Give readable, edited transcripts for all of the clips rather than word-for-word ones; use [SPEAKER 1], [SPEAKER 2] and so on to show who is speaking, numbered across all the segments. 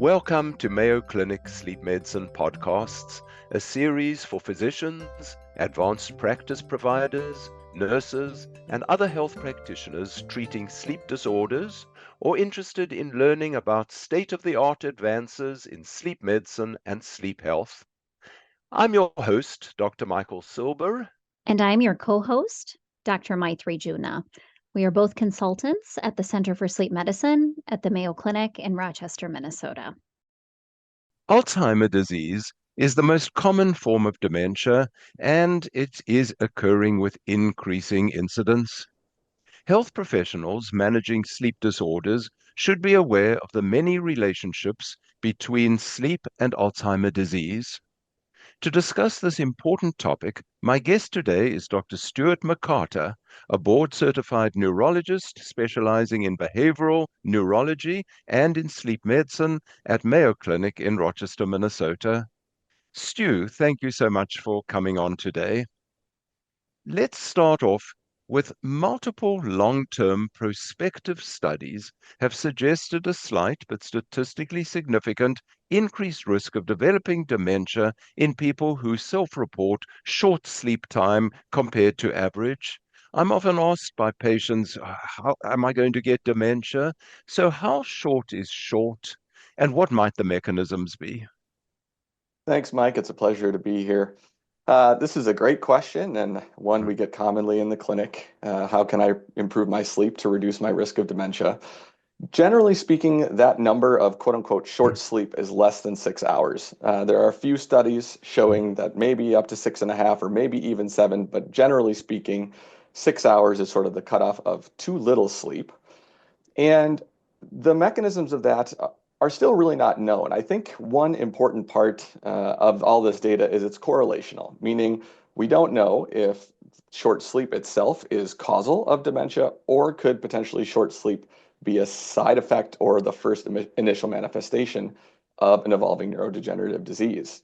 [SPEAKER 1] Welcome to Mayo Clinic Sleep Medicine Podcasts, a series for physicians, advanced practice providers, nurses, and other health practitioners treating sleep disorders or interested in learning about state-of-the-art advances in sleep medicine and sleep health. I'm your host, Dr. Michael Silber.
[SPEAKER 2] And I'm your co-host, Dr. Maitri Juna. We are both consultants at the Center for Sleep Medicine at the Mayo Clinic in Rochester, Minnesota.
[SPEAKER 1] Alzheimer's disease is the most common form of dementia, and it is occurring with increasing incidence. Health professionals managing sleep disorders should be aware of the many relationships between sleep and Alzheimer's disease. To discuss this important topic, my guest today is Dr. Stuart McCarter, a board-certified neurologist specializing in behavioral neurology and in sleep medicine at Mayo Clinic in Rochester, Minnesota. Stu, thank you so much for coming on today. Let's start off with multiple long-term prospective studies have suggested a slight but statistically significant increased risk of developing dementia in people who self-report short sleep time compared to average. I'm often asked by patients, how am I going to get dementia? So how short is short, and what might the mechanisms be?
[SPEAKER 3] Thanks, Mike. It's a pleasure to be here. This is a great question and one we get commonly in the clinic. How can I improve my sleep to reduce my risk of dementia? Generally speaking, that number of quote unquote short sleep is less than 6 hours. There are a few studies showing that maybe up to 6.5 or maybe even 7, but generally speaking, 6 hours is sort of the cutoff of too little sleep. And the mechanisms of that are still really not known. I think one important part of all this data is it's correlational, meaning we don't know if short sleep itself is causal of dementia, or could potentially short sleep be a side effect or the first initial manifestation of an evolving neurodegenerative disease.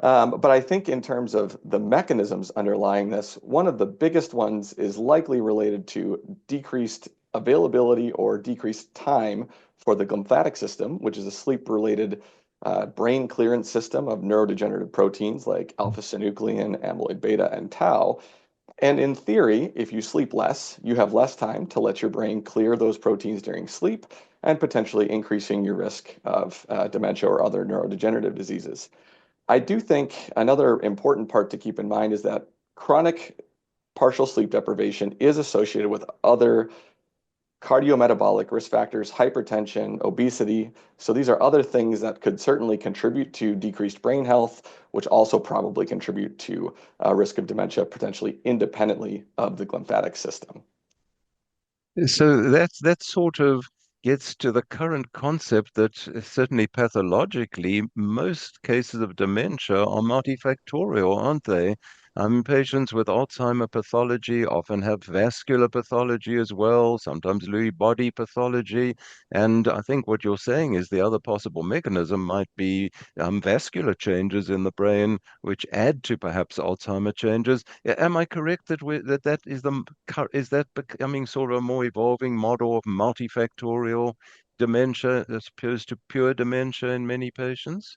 [SPEAKER 3] But I think in terms of the mechanisms underlying this, one of the biggest ones is likely related to decreased availability or decreased time for the glymphatic system, which is a sleep-related brain clearance system of neurodegenerative proteins like alpha-synuclein, amyloid beta, and tau. And in theory, if you sleep less, you have less time to let your brain clear those proteins during sleep, and potentially increasing your risk of dementia or other neurodegenerative diseases. I do think another important part to keep in mind is that chronic partial sleep deprivation is associated with other cardiometabolic risk factors, hypertension, obesity. So these are other things that could certainly contribute to decreased brain health, which also probably contribute to risk of dementia, potentially independently of the glymphatic system.
[SPEAKER 1] So that sort of gets to the current concept that certainly pathologically, most cases of dementia are multifactorial, aren't they? Patients with Alzheimer pathology often have vascular pathology as well, sometimes Lewy body pathology. And I think what you're saying is the other possible mechanism might be vascular changes in the brain, which add to perhaps Alzheimer changes. Am I correct that that is that becoming sort of a more evolving model of multifactorial dementia as opposed to pure dementia in many patients?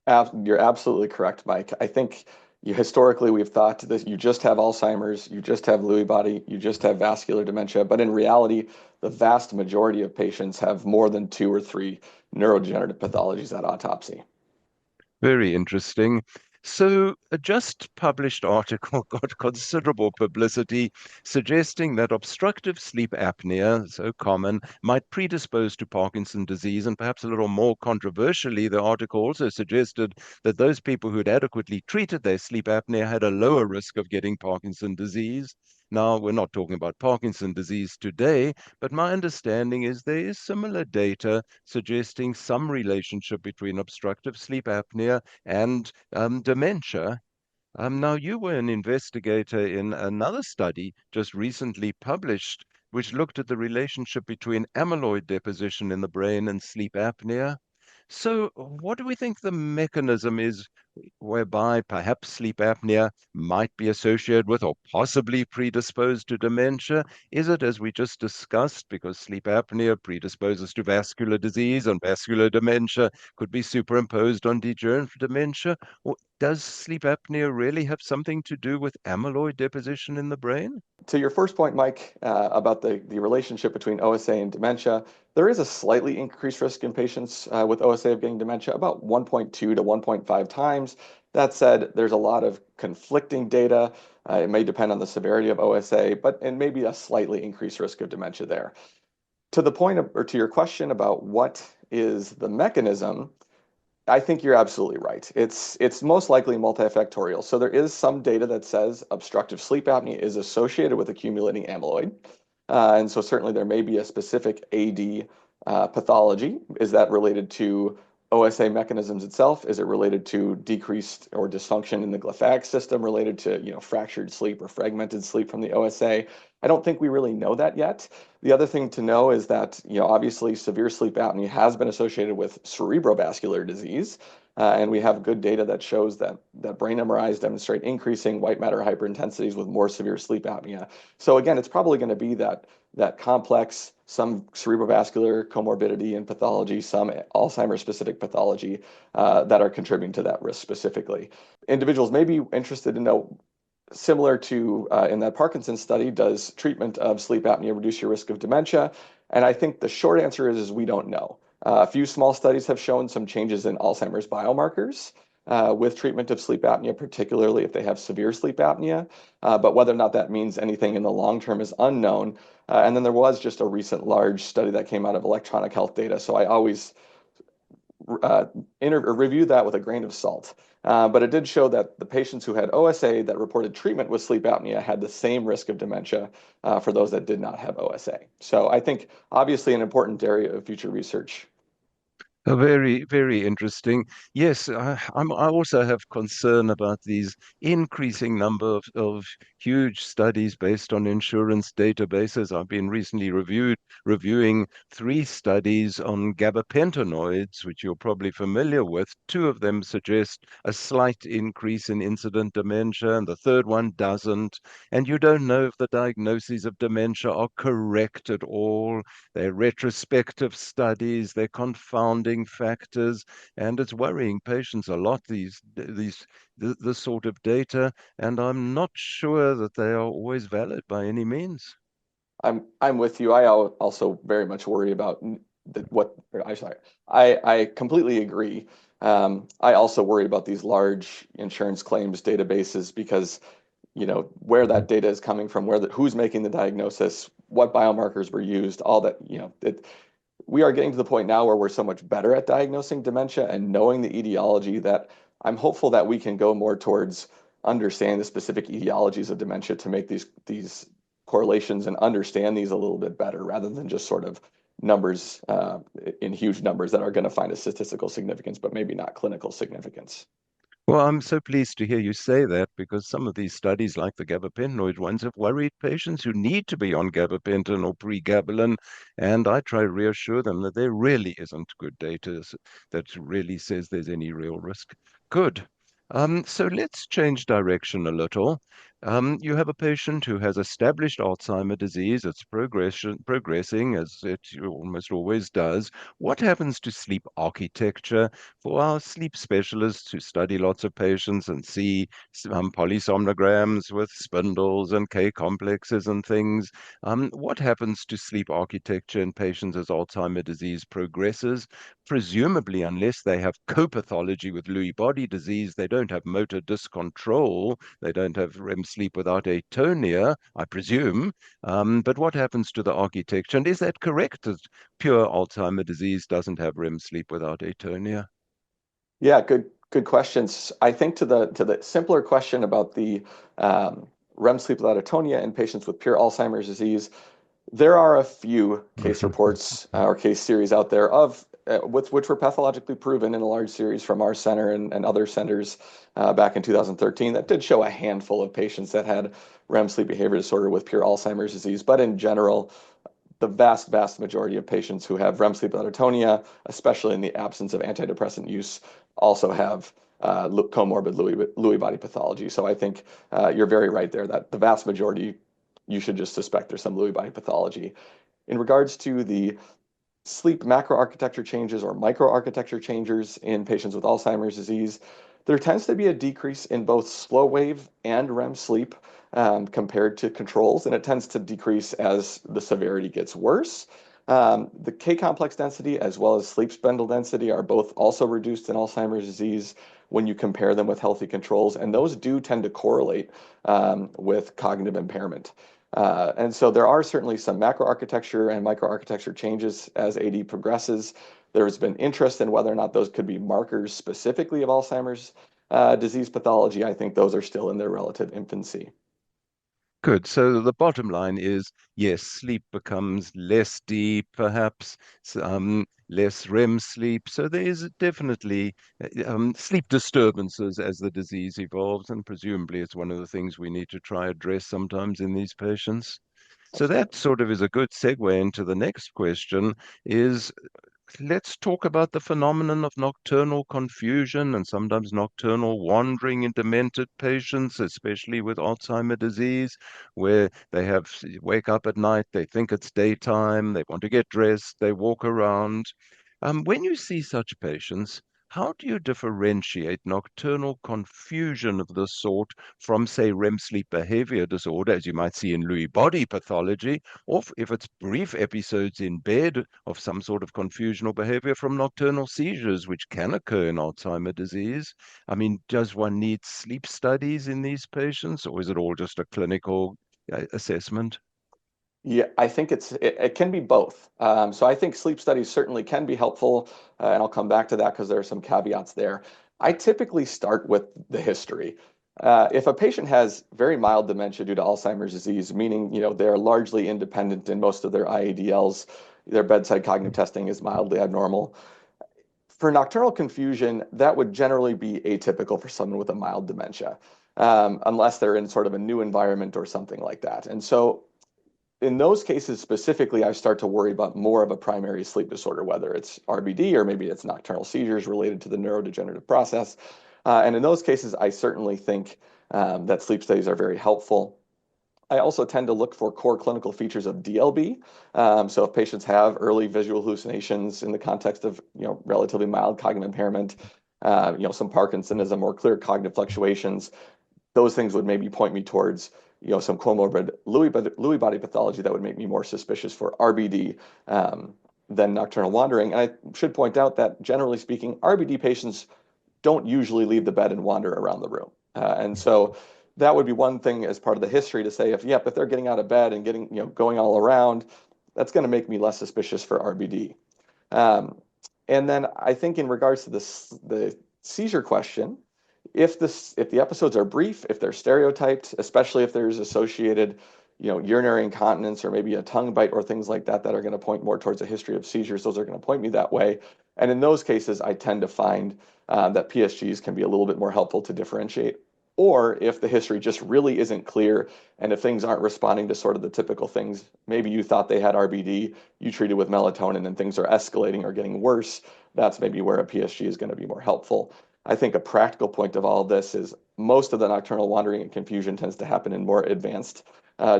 [SPEAKER 3] You're absolutely correct, Mike. I think historically we've thought that you just have Alzheimer's, you just have Lewy body, you just have vascular dementia, but in reality, the vast majority of patients have more than 2 or 3 neurodegenerative pathologies at autopsy.
[SPEAKER 1] Very interesting. So, a just published article got considerable publicity suggesting that obstructive sleep apnea, so common, might predispose to Parkinson's disease. And perhaps a little more controversially, the article also suggested that those people who had adequately treated their sleep apnea had a lower risk of getting Parkinson's disease. Now, we're not talking about Parkinson's disease today, but my understanding is there is similar data suggesting some relationship between obstructive sleep apnea and dementia. Now, you were an investigator in another study just recently published, which looked at the relationship between amyloid deposition in the brain and sleep apnea. So, what do we think the mechanism is whereby perhaps sleep apnea might be associated with or possibly predisposed to dementia? Is it, as we just discussed, because sleep apnea predisposes to vascular disease and vascular dementia could be superimposed on degenerative dementia? Or does sleep apnea really have something to do with amyloid deposition in the brain?
[SPEAKER 3] To your first point, Mike, about the relationship between OSA and dementia, there is a slightly increased risk in patients with OSA of getting dementia, about 1.2 to 1.5 times. That said, there's a lot of conflicting data. It may depend on the severity of OSA, but and maybe a slightly increased risk of dementia there. To the point of, or to your question about what is the mechanism, I think you're absolutely right. It's most likely multifactorial. So there is some data that says obstructive sleep apnea is associated with accumulating amyloid. And so certainly there may be a specific AD pathology. Is that related to OSA mechanisms itself? Is it related to decreased or dysfunction in the glymphatic system related to, fractured sleep or fragmented sleep from the OSA? I don't think we really know that yet. The other thing to know is that, obviously severe sleep apnea has been associated with cerebrovascular disease. And we have good data that shows that brain MRIs demonstrate increasing white matter hyperintensities with more severe sleep apnea. So again, it's probably going to be that complex, some cerebrovascular comorbidity and pathology, some Alzheimer's specific pathology that are contributing to that risk specifically. Individuals may be interested to know, similar to in that Parkinson's study, does treatment of sleep apnea reduce your risk of dementia? And I think the short answer is we don't know. A few small studies have shown some changes in Alzheimer's biomarkers with treatment of sleep apnea, particularly if they have severe sleep apnea. But whether or not that means anything in the long term is unknown. And then there was just a recent large study that came out of electronic health data. So I always review that with a grain of salt. But it did show that the patients who had OSA that reported treatment with sleep apnea had the same risk of dementia for those that did not have OSA. So I think obviously an important area of future research.
[SPEAKER 1] Very, very interesting. Yes, I also have concern about these increasing number of huge studies based on insurance databases. I've been recently reviewing 3 studies on gabapentinoids, which you're probably familiar with. 2 of them suggest a slight increase in incident dementia, and the third one doesn't. And you don't know if the diagnoses of dementia are correct at all. They're retrospective studies, they're confounding factors, and it's worrying patients a lot, this sort of data, and I'm not sure that they are always valid by any means.
[SPEAKER 3] I'm with you. I also very much worry about I'm sorry. I completely agree. I also worry about these large insurance claims databases because where that data is coming from, who's making the diagnosis, what biomarkers were used, all that, we are getting to the point now where we're so much better at diagnosing dementia and knowing the etiology that I'm hopeful that we can go more towards understanding the specific etiologies of dementia to make these correlations and understand these a little bit better rather than just sort of numbers in huge numbers that are going to find a statistical significance, but maybe not clinical significance.
[SPEAKER 1] Well, I'm so pleased to hear you say that because some of these studies, like the gabapentinoid ones, have worried patients who need to be on gabapentin or pregabalin. And I try to reassure them that there really isn't good data that really says there's any real risk. Good. So let's change direction a little. You have a patient who has established Alzheimer disease. It's progressing as it almost always does. What happens to sleep architecture? For our sleep specialists who study lots of patients and see polysomnograms with spindles and K complexes and things, what happens to sleep architecture in patients as Alzheimer disease progresses? Presumably, unless they have co-pathology with Lewy body disease, they don't have motor dyscontrol, they don't have REM sleep without atonia, I presume. But what happens to the architecture? And is that correct that pure Alzheimer disease doesn't have REM sleep without atonia?
[SPEAKER 3] Yeah, good questions. I think to the simpler question about the REM sleep without atonia in patients with pure Alzheimer's disease, there are a few case reports or case series out there of which were pathologically proven in a large series from our center and other centers back in 2013 that did show a handful of patients that had REM sleep behavior disorder with pure Alzheimer's disease. But in general, the vast majority of patients who have REM sleep without atonia, especially in the absence of antidepressant use, also have comorbid Lewy body pathology. So I think you're very right there that the vast majority, you should just suspect there's some Lewy body pathology. In regards to the sleep macroarchitecture changes or microarchitecture changes in patients with Alzheimer's disease, there tends to be a decrease in both slow wave and REM sleep compared to controls, and it tends to decrease as the severity gets worse. The K complex density as well as sleep spindle density are both also reduced in Alzheimer's disease when you compare them with healthy controls, and those do tend to correlate with cognitive impairment. And so there are certainly some macroarchitecture and microarchitecture changes as AD progresses. There's been interest in whether or not those could be markers specifically of Alzheimer's disease pathology. I think those are still in their relative infancy.
[SPEAKER 1] Good. So the bottom line is, yes, sleep becomes less deep, perhaps, less REM sleep. So there is definitely sleep disturbances as the disease evolves, and presumably it's one of the things we need to try address sometimes in these patients. So
[SPEAKER 3] That's
[SPEAKER 1] that
[SPEAKER 3] right.
[SPEAKER 1] sort of is a good segue into the next question is let's talk about the phenomenon of nocturnal confusion and sometimes nocturnal wandering in demented patients, especially with Alzheimer disease, where they wake up at night, they think it's daytime, they want to get dressed, they walk around. When you see such patients, how do you differentiate nocturnal confusion of this sort from, say, REM sleep behavior disorder, as you might see in Lewy body pathology, or if it's brief episodes in bed of some sort of confusional behavior from nocturnal seizures, which can occur in Alzheimer disease? I mean, does one need sleep studies in these patients, or is it all just a clinical assessment?
[SPEAKER 3] Yeah, I think it can be both. So I think sleep studies certainly can be helpful, and I'll come back to that because there are some caveats there. I typically start with the history. If a patient has very mild dementia due to Alzheimer's disease, meaning they're largely independent in most of their IADLs, their bedside cognitive testing is mildly abnormal. For nocturnal confusion, that would generally be atypical for someone with a mild dementia, unless they're in sort of a new environment or something like that. And so in those cases specifically, I start to worry about more of a primary sleep disorder, whether it's RBD or maybe it's nocturnal seizures related to the neurodegenerative process. And in those cases, I certainly think that sleep studies are very helpful. I also tend to look for core clinical features of DLB. So if patients have early visual hallucinations in the context of relatively mild cognitive impairment, some Parkinsonism or clear cognitive fluctuations, those things would maybe point me towards some comorbid Lewy body pathology that would make me more suspicious for RBD than nocturnal wandering. And I should point out that generally speaking, RBD patients don't usually leave the bed and wander around the room. And so that would be one thing as part of the history to say, if they're getting out of bed and getting, going all around, that's going to make me less suspicious for RBD. And then I think in regards to the seizure question, if the episodes are brief, if they're stereotyped, especially if there's associated, urinary incontinence or maybe a tongue bite or things like that are going to point more towards a history of seizures, those are going to point me that way. And in those cases, I tend to find that PSGs can be a little bit more helpful to differentiate. Or if the history just really isn't clear and if things aren't responding to sort of the typical things, maybe you thought they had RBD, you treated with melatonin and things are escalating or getting worse, that's maybe where a PSG is going to be more helpful. I think a practical point of all of this is most of the nocturnal wandering and confusion tends to happen in more advanced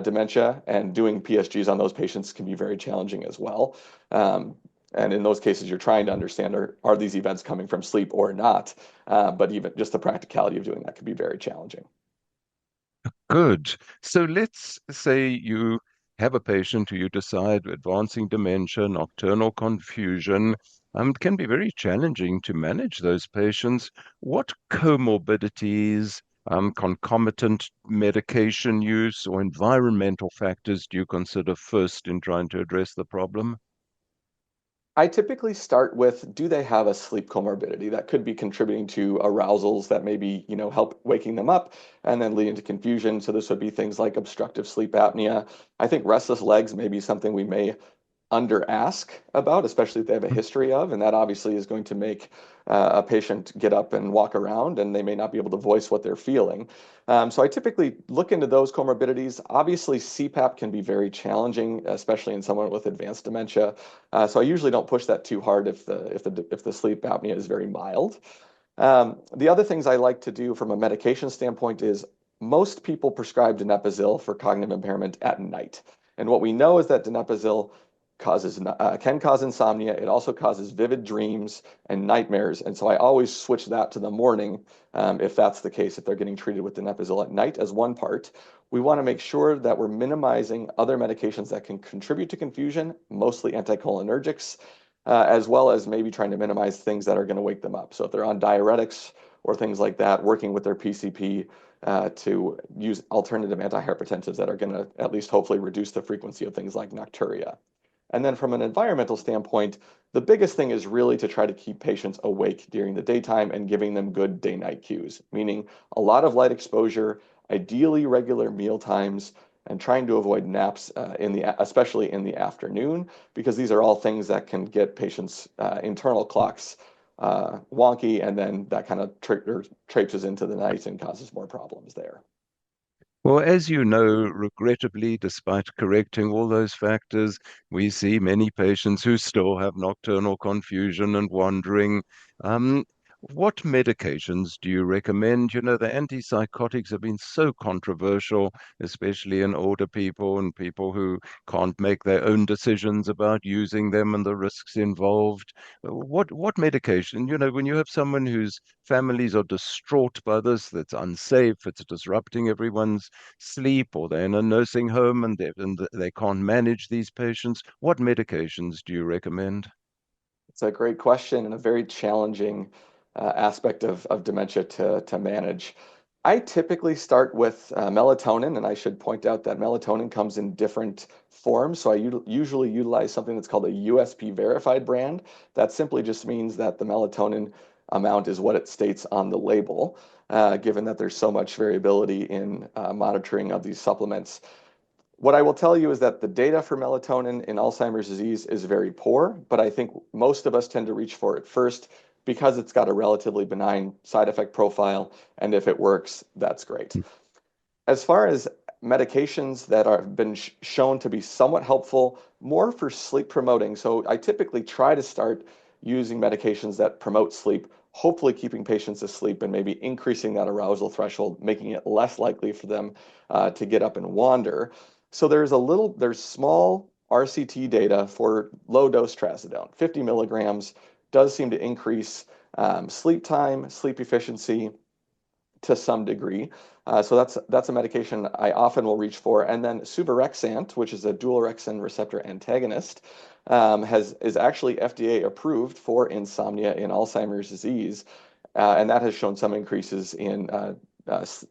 [SPEAKER 3] dementia, and doing PSGs on those patients can be very challenging as well. And in those cases, you're trying to understand are these events coming from sleep or not? But even just the practicality of doing that can be very challenging.
[SPEAKER 1] Good. So let's say you have a patient who you decide advancing dementia, nocturnal confusion, it can be very challenging to manage those patients. What comorbidities, concomitant medication use, or environmental factors do you consider first in trying to address the problem?
[SPEAKER 3] I typically start with, do they have a sleep comorbidity that could be contributing to arousals that maybe, help waking them up and then leading to confusion? So this would be things like obstructive sleep apnea. I think restless legs may be something we may under ask about, especially if they have a history of, and that obviously is going to make a patient get up and walk around, and they may not be able to voice what they're feeling. So I typically look into those comorbidities. Obviously, CPAP can be very challenging, especially in someone with advanced dementia. So I usually don't push that too hard if the sleep apnea is very mild. The other things I like to do from a medication standpoint is most people prescribe donepezil for cognitive impairment at night. And what we know is that donepezil can cause insomnia. It also causes vivid dreams and nightmares. And so I always switch that to the morning if that's the case, if they're getting treated with donepezil at night as one part. We want to make sure that we're minimizing other medications that can contribute to confusion, mostly anticholinergics, as well as maybe trying to minimize things that are going to wake them up. So if they're on diuretics or things like that, working with their PCP to use alternative antihypertensives that are going to at least hopefully reduce the frequency of things like nocturia. And then from an environmental standpoint, the biggest thing is really to try to keep patients awake during the daytime and giving them good day-night cues, meaning a lot of light exposure, ideally regular meal times, and trying to avoid naps especially in the afternoon, because these are all things that can get patients' internal clocks wonky, and then that kind of traipses into the night and causes more problems there.
[SPEAKER 1] Well, as you know, regrettably, despite correcting all those factors, we see many patients who still have nocturnal confusion and wandering. Um, what medications do you recommend? You know, the antipsychotics have been so controversial, especially in older people and people who can't make their own decisions about using them and the risks involved. What medication? You know, when you have someone whose families are distraught by this, that's unsafe, it's disrupting everyone's sleep, or they're in a nursing home and they can't manage these patients, what medications do you recommend?
[SPEAKER 3] It's a great question and a very challenging aspect of dementia to manage. I typically start with melatonin, and I should point out that melatonin comes in different forms. So I usually utilize something that's called a USP verified brand. That simply just means that the melatonin amount is what it states on the label, given that there's so much variability in monitoring of these supplements. What I will tell you is that the data for melatonin in Alzheimer's disease is very poor, but I think most of us tend to reach for it first because it's got a relatively benign side effect profile, and if it works, that's great. As far as medications that have been shown to be somewhat helpful, more for sleep promoting. So I typically try to start using medications that promote sleep, hopefully keeping patients asleep and maybe increasing that arousal threshold, making it less likely for them to get up and wander. So there's small RCT data for low dose trazodone. 50 milligrams does seem to increase sleep time, sleep efficiency to some degree. So that's a medication I often will reach for. And then Suvorexant, which is a dual orexin receptor antagonist, is actually FDA approved for insomnia in Alzheimer's disease, and that has shown some increases in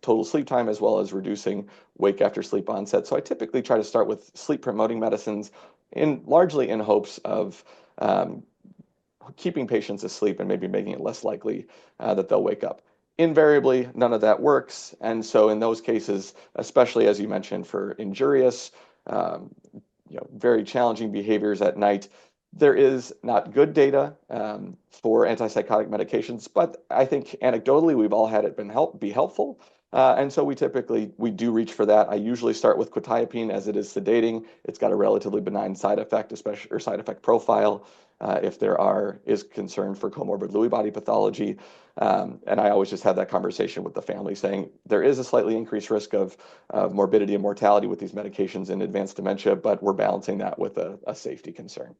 [SPEAKER 3] total sleep time as well as reducing wake after sleep onset. So I typically try to start with sleep promoting medicines, largely in hopes of keeping patients asleep and maybe making it less likely that they'll wake up. Invariably, none of that works. And so in those cases, especially as you mentioned, for injurious, very challenging behaviors at night, there is not good data for antipsychotic medications, but I think anecdotally we've all had it be helpful. And so we do reach for that. I usually start with quetiapine as it is sedating. It's got a relatively benign side effect, especially or side effect profile. If is concern for comorbid Lewy body pathology. And I always just have that conversation with the family saying there is a slightly increased risk of morbidity and mortality with these medications in advanced dementia, but we're balancing that with a safety concern.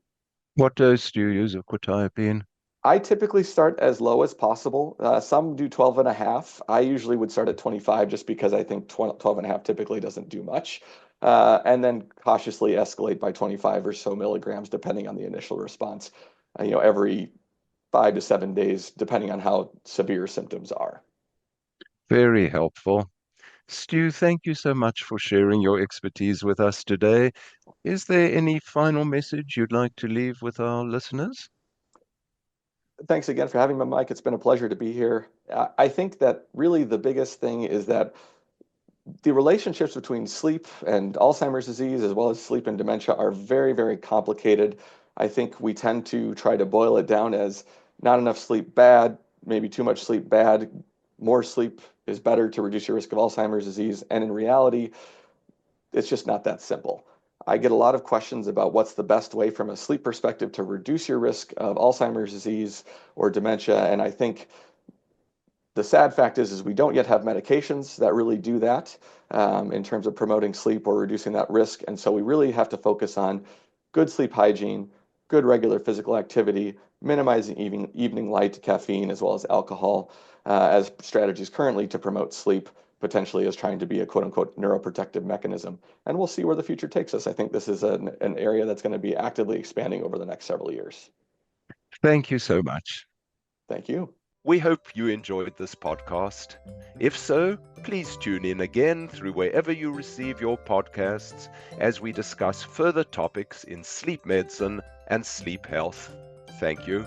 [SPEAKER 1] What dose do you use of quetiapine?
[SPEAKER 3] I typically start as low as possible. Some do 12 and a half. I usually would start at 25 just because I think 12 and a half typically doesn't do much. And then cautiously escalate by 25 or so milligrams, depending on the initial response, every 5 to 7 days, depending on how severe symptoms are.
[SPEAKER 1] Very helpful. Stu, thank you so much for sharing your expertise with us today. Is there any final message you'd like to leave with our listeners?
[SPEAKER 3] Thanks again for having me, Mike. It's been a pleasure to be here. I think that really the biggest thing is that the relationships between sleep and Alzheimer's disease, as well as sleep and dementia, are very, very complicated. I think we tend to try to boil it down as not enough sleep bad, maybe too much sleep bad, more sleep is better to reduce your risk of Alzheimer's disease. And in reality, it's just not that simple. I get a lot of questions about what's the best way from a sleep perspective to reduce your risk of Alzheimer's disease or dementia. And I think The sad fact is we don't yet have medications that really do that in terms of promoting sleep or reducing that risk. And so we really have to focus on good sleep hygiene, good regular physical activity, minimizing evening light, caffeine, as well as alcohol as strategies currently to promote sleep, potentially as trying to be a quote unquote neuroprotective mechanism. And we'll see where the future takes us. I think this is an area that's going to be actively expanding over the next several years.
[SPEAKER 1] Thank you so much.
[SPEAKER 3] Thank you.
[SPEAKER 1] We hope you enjoyed this podcast. If so, please tune in again through wherever you receive your podcasts as we discuss further topics in sleep medicine and sleep health. Thank you.